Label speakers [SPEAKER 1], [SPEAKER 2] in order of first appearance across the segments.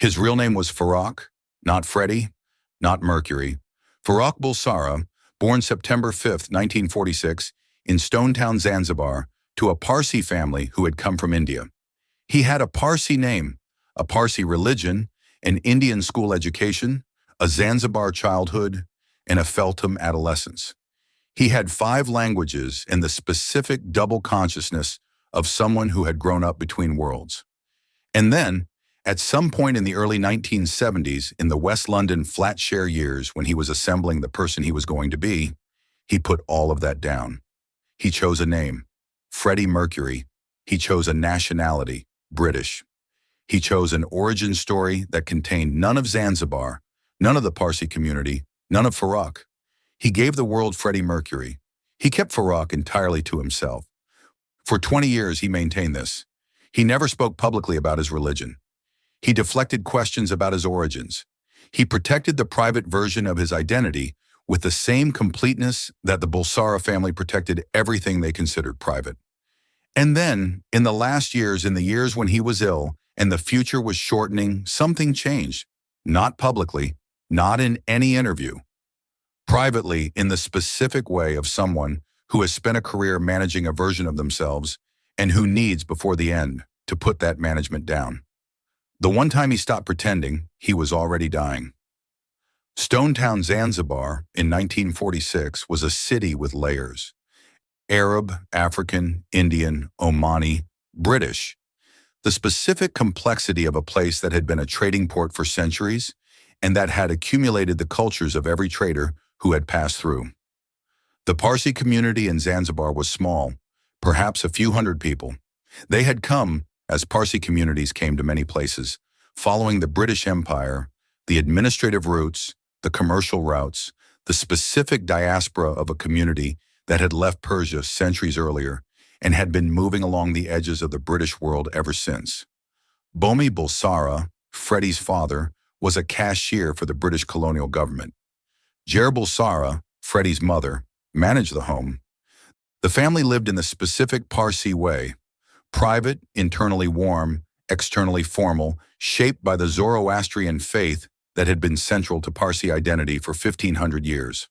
[SPEAKER 1] His real name was Farrokh, not Freddie, not Mercury. Farrokh Bulsara, born September 5, 1946, in Stone Town, Zanzibar, to a Parsi family who had come from India. He had a Parsi name, a Parsi religion, an Indian school education, a Zanzibar childhood, and a Feltham adolescence. He had 5 languages and the specific double consciousness of someone who had grown up between worlds. And then, at some point in the early 1970s, in the West London flat share years when he was assembling the person he was going to be, he put all of that down. He chose a name, Freddie Mercury. He chose a nationality, British. He chose an origin story that contained none of Zanzibar, none of the Parsi community, none of Farrokh. He gave the world Freddie Mercury. He kept Farrokh entirely to himself. For 20 years he maintained this. He never spoke publicly about his religion. He deflected questions about his origins. He protected the private version of his identity with the same completeness that the Bulsara family protected everything they considered private. And then, in the last years, in the years when he was ill and the future was shortening, something changed. Not publicly, not in any interview. Privately, in the specific way of someone who has spent a career managing a version of themselves and who needs, before the end, to put that management down. The one time he stopped pretending, he was already dying. Stone Town, Zanzibar, in 1946, was a city with layers. Arab, African, Indian, Omani, British. The specific complexity of a place that had been a trading port for centuries and that had accumulated the cultures of every trader who had passed through. The Parsi community in Zanzibar was small, perhaps a few hundred people. They had come, as Parsi communities came to many places, following the British Empire, the administrative routes, the commercial routes, the specific diaspora of a community that had left Persia centuries earlier and had been moving along the edges of the British world ever since. Bomi Bulsara, Freddie's father, was a cashier for the British colonial government. Jer Bulsara, Freddie's mother, managed the home. The family lived in the specific Parsi way, private, internally warm, externally formal, shaped by the Zoroastrian faith that had been central to Parsi identity for 1,500 years.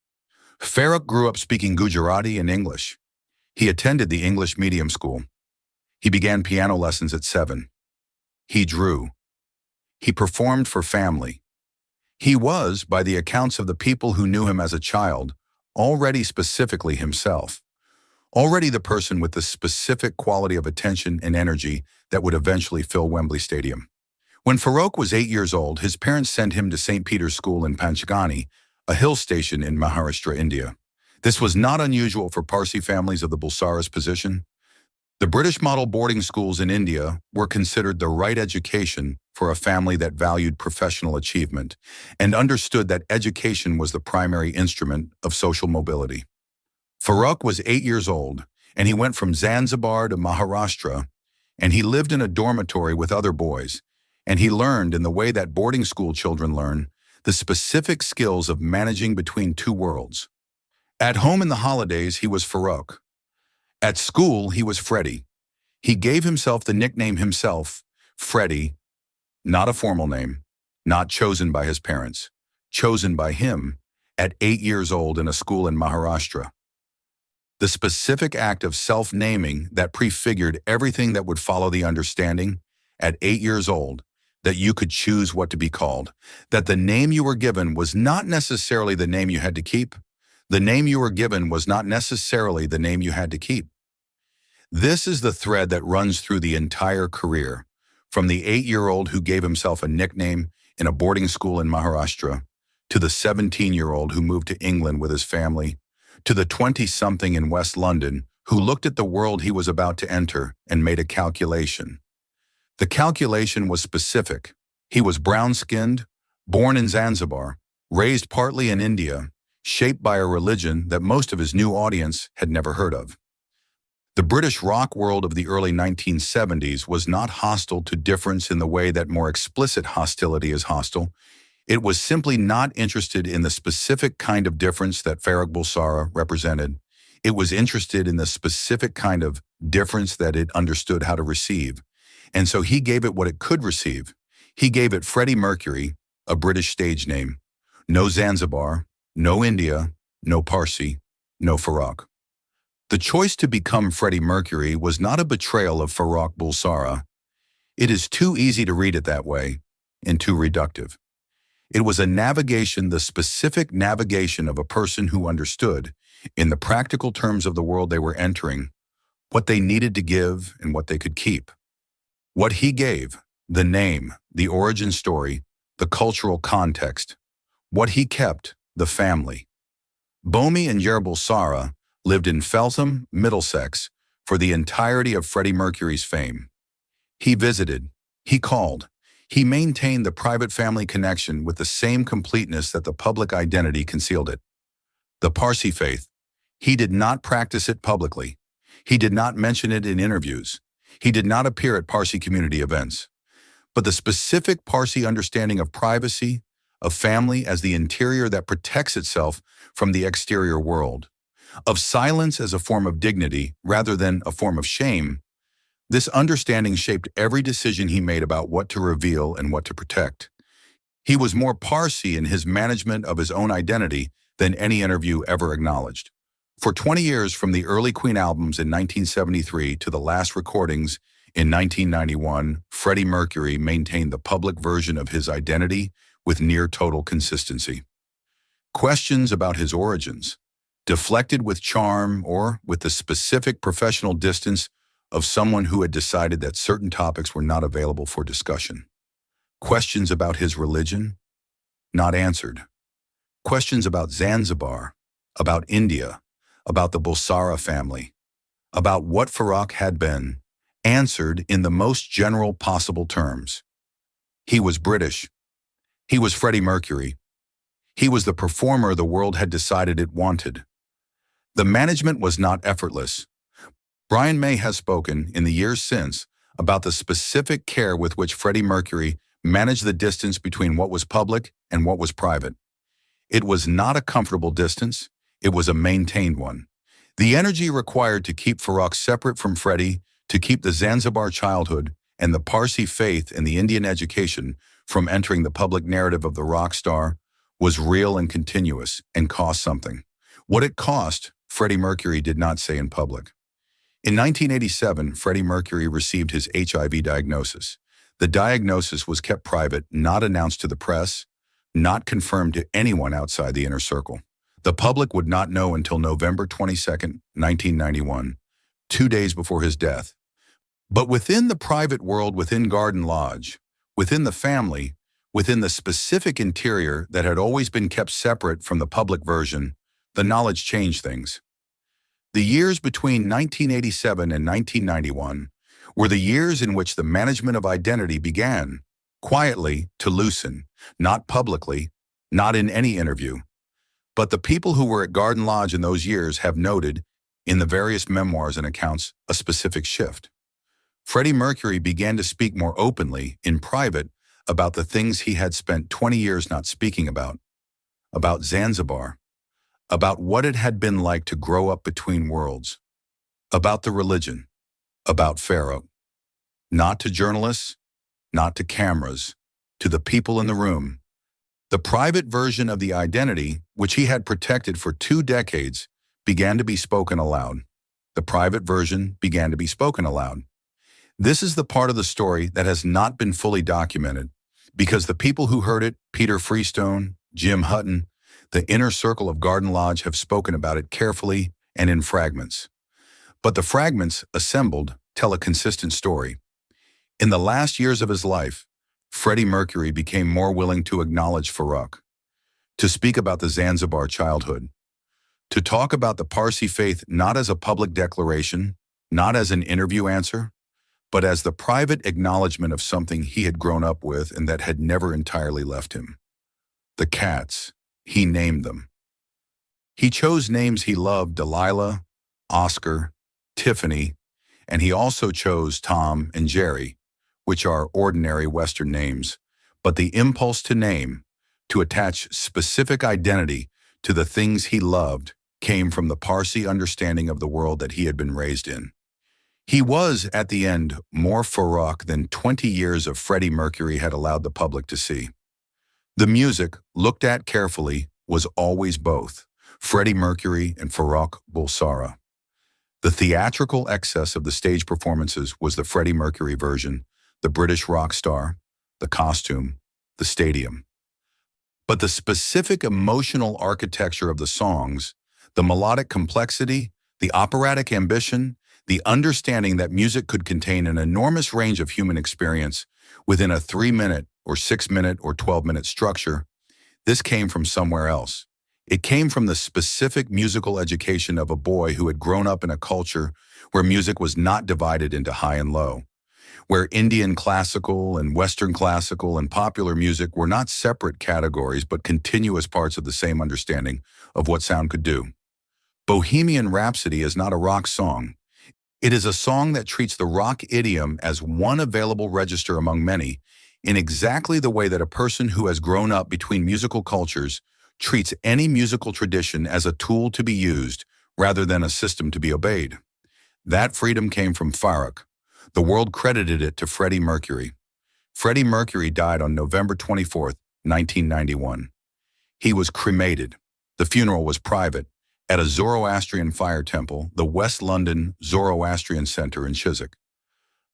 [SPEAKER 1] Farrokh grew up speaking Gujarati and English. He attended the English medium school. He began piano lessons at 7. He drew. He performed for family. He was, by the accounts of the people who knew him as a child, already specifically himself. Already the person with the specific quality of attention and energy that would eventually fill Wembley Stadium. When Farrokh was 8 years old, his parents sent him to St. Peter's School in Panchgani, a hill station in Maharashtra, India. This was not unusual for Parsi families of the Bulsara's position. The British model boarding schools in India were considered the right education for a family that valued professional achievement and understood that education was the primary instrument of social mobility. Farrokh was 8 years old, and he went from Zanzibar to Maharashtra, and he lived in a dormitory with other boys, and he learned, in the way that boarding school children learn, the specific skills of managing between two worlds. At home in the holidays, he was Farrokh. At school, he was Freddie. He gave himself the nickname himself, Freddie, not a formal name, not chosen by his parents, chosen by him at 8 years old in a school in Maharashtra. The specific act of self-naming that prefigured everything that would follow the understanding, at 8 years old, that you could choose what to be called, that the name you were given was not necessarily the name you had to keep. The name you were given was not necessarily the name you had to keep. This is the thread that runs through the entire career, from the 8-year-old who gave himself a nickname in a boarding school in Maharashtra, to the 17-year-old who moved to England with his family, to the 20-something in West London who looked at the world he was about to enter and made a calculation. The calculation was specific. He was brown-skinned, born in Zanzibar, raised partly in India, shaped by a religion that most of his new audience had never heard of. The British rock world of the early 1970s was not hostile to difference in the way that more explicit hostility is hostile. It was simply not interested in the specific kind of difference that Farrokh Bulsara represented. It was interested in the specific kind of difference that it understood how to receive. And so he gave it what it could receive. He gave it Freddie Mercury, a British stage name. No Zanzibar, no India, no Parsi, no Farrokh. The choice to become Freddie Mercury was not a betrayal of Farrokh Bulsara. It is too easy to read it that way, and too reductive. It was a navigation, the specific navigation of a person who understood, in the practical terms of the world they were entering, what they needed to give and what they could keep. What he gave, the name, the origin story, the cultural context. What he kept, the family. Bomi and Yer Bulsara lived in Feltham, Middlesex, for the entirety of Freddie Mercury's fame. He visited, he called, he maintained the private family connection with the same completeness that the public identity concealed it. The Parsi faith, he did not practice it publicly. He did not mention it in interviews. He did not appear at Parsi community events. But the specific Parsi understanding of privacy, of family as the interior that protects itself from the exterior world, of silence as a form of dignity rather than a form of shame, this understanding shaped every decision he made about what to reveal and what to protect. He was more Parsi in his management of his own identity than any interview ever acknowledged. For 20 years, from the early Queen albums in 1973 to the last recordings in 1991, Freddie Mercury maintained the public version of his identity with near total consistency. Questions about his origins, deflected with charm or with the specific professional distance of someone who had decided that certain topics were not available for discussion. Questions about his religion, not answered. Questions about Zanzibar, about India, about the Bulsara family, about what Farrokh had been, answered in the most general possible terms. He was British. He was Freddie Mercury. He was the performer the world had decided it wanted. The management was not effortless. Brian May has spoken, in the years since, about the specific care with which Freddie Mercury managed the distance between what was public and what was private. It was not a comfortable distance, it was a maintained one. The energy required to keep Farrokh separate from Freddie, to keep the Zanzibar childhood and the Parsi faith and the Indian education from entering the public narrative of the rock star, was real and continuous and cost something. What it cost, Freddie Mercury did not say in public. In 1987, Freddie Mercury received his HIV diagnosis. The diagnosis was kept private, not announced to the press, not confirmed to anyone outside the inner circle. The public would not know until November 22, 1991, 2 days before his death. But within the private world, within Garden Lodge, within the family, within the specific interior that had always been kept separate from the public version, the knowledge changed things. The years between 1987 and 1991 were the years in which the management of identity began, quietly, to loosen, not publicly, not in any interview. But the people who were at Garden Lodge in those years have noted, in the various memoirs and accounts, a specific shift. Freddie Mercury began to speak more openly, in private, about the things he had spent 20 years not speaking about Zanzibar, about what it had been like to grow up between worlds, about the religion, about Farrokh. Not to journalists, not to cameras, to the people in the room. The private version of the identity, which he had protected for 2 decades, began to be spoken aloud. The private version began to be spoken aloud. This is the part of the story that has not been fully documented, because the people who heard it, Peter Freestone, Jim Hutton, the inner circle of Garden Lodge, have spoken about it carefully and in fragments. But the fragments, assembled, tell a consistent story. In the last years of his life, Freddie Mercury became more willing to acknowledge Farrokh, to speak about the Zanzibar childhood, to talk about the Parsi faith not as a public declaration, not as an interview answer, but as the private acknowledgement of something he had grown up with and that had never entirely left him. The cats, he named them. He chose names he loved: Delilah, Oscar, Tiffany, and he also chose Tom and Jerry, which are ordinary Western names, but the impulse to name, to attach specific identity to the things he loved, came from the Parsi understanding of the world that he had been raised in. He was, at the end, more Farrokh than 20 years of Freddie Mercury had allowed the public to see. The music, looked at carefully, was always both Freddie Mercury and Farrokh Bulsara. The theatrical excess of the stage performances was the Freddie Mercury version, the British rock star, the costume, the stadium. But the specific emotional architecture of the songs, the melodic complexity, the operatic ambition, the understanding that music could contain an enormous range of human experience within a 3-minute or 6-minute or 12-minute structure, this came from somewhere else. It came from the specific musical education of a boy who had grown up in a culture where music was not divided into high and low, where Indian classical and Western classical and popular music were not separate categories but continuous parts of the same understanding of what sound could do. Bohemian Rhapsody is not a rock song. It is a song that treats the rock idiom as one available register among many, in exactly the way that a person who has grown up between musical cultures treats any musical tradition as a tool to be used rather than a system to be obeyed. That freedom came from Farrokh. The world credited it to Freddie Mercury. Freddie Mercury died on November 24, 1991. He was cremated. The funeral was private, at a Zoroastrian fire temple, the West London Zoroastrian Centre in Chiswick.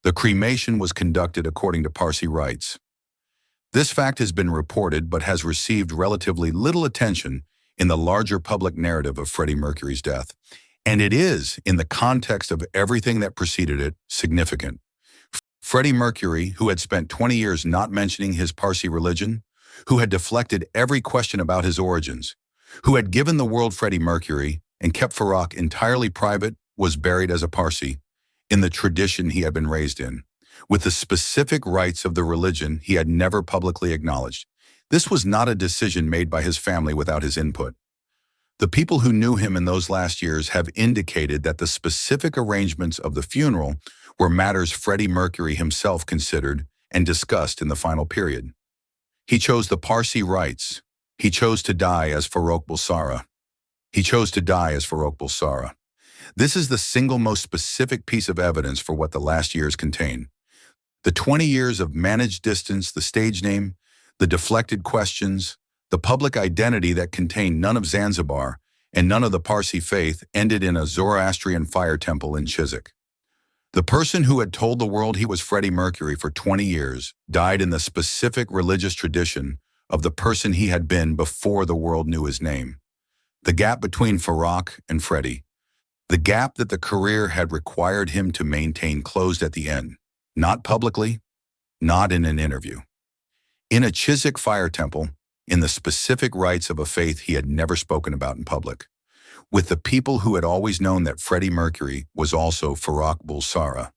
[SPEAKER 1] The cremation was conducted according to Parsi rites. This fact has been reported but has received relatively little attention in the larger public narrative of Freddie Mercury's death, and it is, in the context of everything that preceded it, significant. Freddie Mercury, who had spent 20 years not mentioning his Parsi religion, who had deflected every question about his origins, who had given the world Freddie Mercury and kept Farrokh entirely private, was buried as a Parsi, in the tradition he had been raised in, with the specific rites of the religion he had never publicly acknowledged. This was not a decision made by his family without his input. The people who knew him in those last years have indicated that the specific arrangements of the funeral were matters Freddie Mercury himself considered and discussed in the final period. He chose the Parsi rites. He chose to die as Farrokh Bulsara. He chose to die as Farrokh Bulsara. This is the single most specific piece of evidence for what the last years contain. The 20 years of managed distance, the stage name, the deflected questions, the public identity that contained none of Zanzibar and none of the Parsi faith ended in a Zoroastrian fire temple in Chiswick. The person who had told the world he was Freddie Mercury for 20 years died in the specific religious tradition of the person he had been before the world knew his name. The gap between Farrokh and Freddie, the gap that the career had required him to maintain, closed at the end, not publicly, not in an interview. In a Chiswick fire temple, in the specific rites of a faith he had never spoken about in public, with the people who had always known that Freddie Mercury was also Farrokh Bulsara.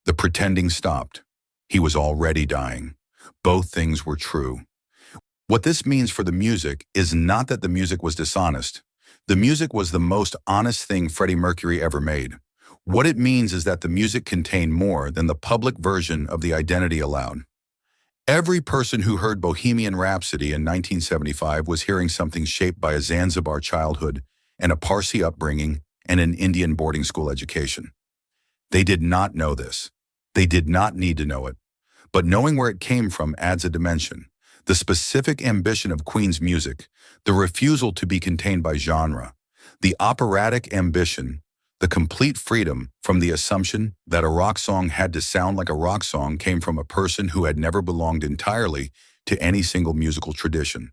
[SPEAKER 1] The pretending stopped. He was already dying. Both things were true. What this means for the music is not that the music was dishonest. The music was the most honest thing Freddie Mercury ever made. What it means is that the music contained more than the public version of the identity allowed. Every person who heard Bohemian Rhapsody in 1975 was hearing something shaped by a Zanzibar childhood and a Parsi upbringing and an Indian boarding school education. They did not know this. They did not need to know it. But knowing where it came from adds a dimension. The specific ambition of Queen's music, the refusal to be contained by genre, the operatic ambition, the complete freedom from the assumption that a rock song had to sound like a rock song came from a person who had never belonged entirely to any single musical tradition.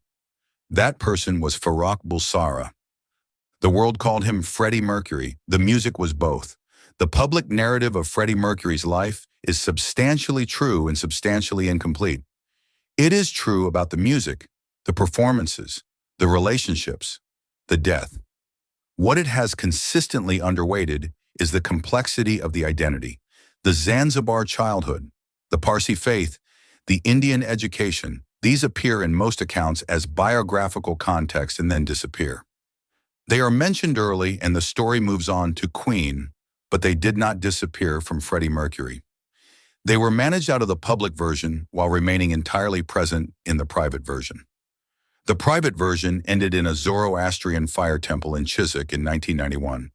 [SPEAKER 1] That person was Farrokh Bulsara. The world called him Freddie Mercury. The music was both. The public narrative of Freddie Mercury's life is substantially true and substantially incomplete. It is true about the music, the performances, the relationships, the death. What it has consistently underweighted is the complexity of the identity, the Zanzibar childhood, the Parsi faith, the Indian education. These appear in most accounts as biographical context and then disappear. They are mentioned early and the story moves on to Queen, but they did not disappear from Freddie Mercury. They were managed out of the public version while remaining entirely present in the private version. The private version ended in a Zoroastrian fire temple in Chiswick in 1991.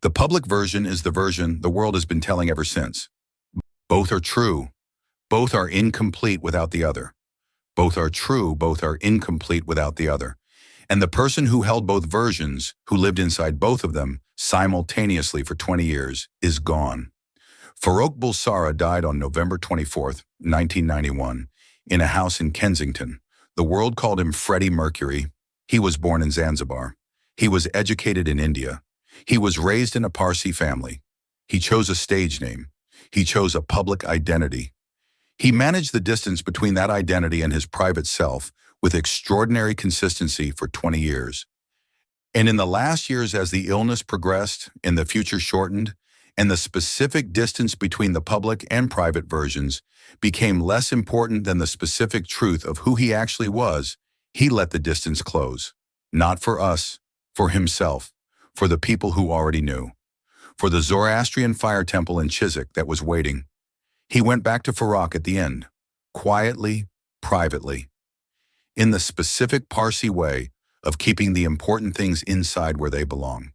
[SPEAKER 1] The public version is the version the world has been telling ever since. Both are true. Both are incomplete without the other. Both are true, both are incomplete without the other. And the person who held both versions, who lived inside both of them simultaneously for 20 years, is gone. Farrokh Bulsara died on November 24, 1991, in a house in Kensington. The world called him Freddie Mercury. He was born in Zanzibar. He was educated in India. He was raised in a Parsi family. He chose a stage name. He chose a public identity. He managed the distance between that identity and his private self with extraordinary consistency for 20 years. And in the last years, as the illness progressed and the future shortened, and the specific distance between the public and private versions became less important than the specific truth of who he actually was, he let the distance close. Not for us, for himself, for the people who already knew, for the Zoroastrian fire temple in Chiswick that was waiting. He went back to Farrokh at the end, quietly, privately, in the specific Parsi way of keeping the important things inside where they belong.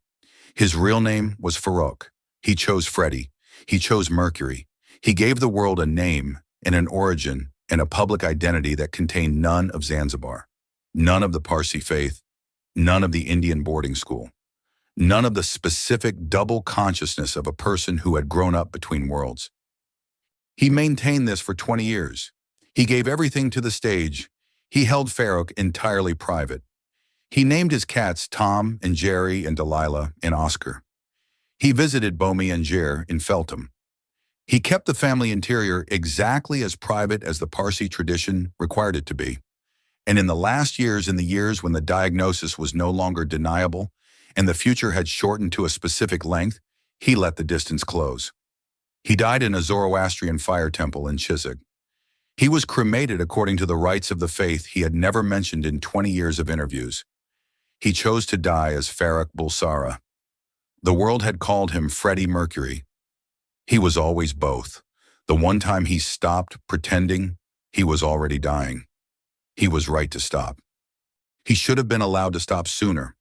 [SPEAKER 1] His real name was Farrokh. He chose Freddie. He chose Mercury. He gave the world a name and an origin and a public identity that contained none of Zanzibar, none of the Parsi faith, none of the Indian boarding school, none of the specific double consciousness of a person who had grown up between worlds. He maintained this for 20 years. He gave everything to the stage. He held Farrokh entirely private. He named his cats Tom and Jerry and Delilah and Oscar. He visited Bomi and Jer in Feltham. He kept the family interior exactly as private as the Parsi tradition required it to be. And in the last years, in the years when the diagnosis was no longer deniable and the future had shortened to a specific length, he let the distance close. He died in a Zoroastrian fire temple in Chiswick. He was cremated according to the rites of the faith he had never mentioned in 20 years of interviews. He chose to die as Farrokh Bulsara. The world had called him Freddie Mercury. He was always both. The one time he stopped pretending, he was already dying. He was right to stop. He should have been allowed to stop sooner.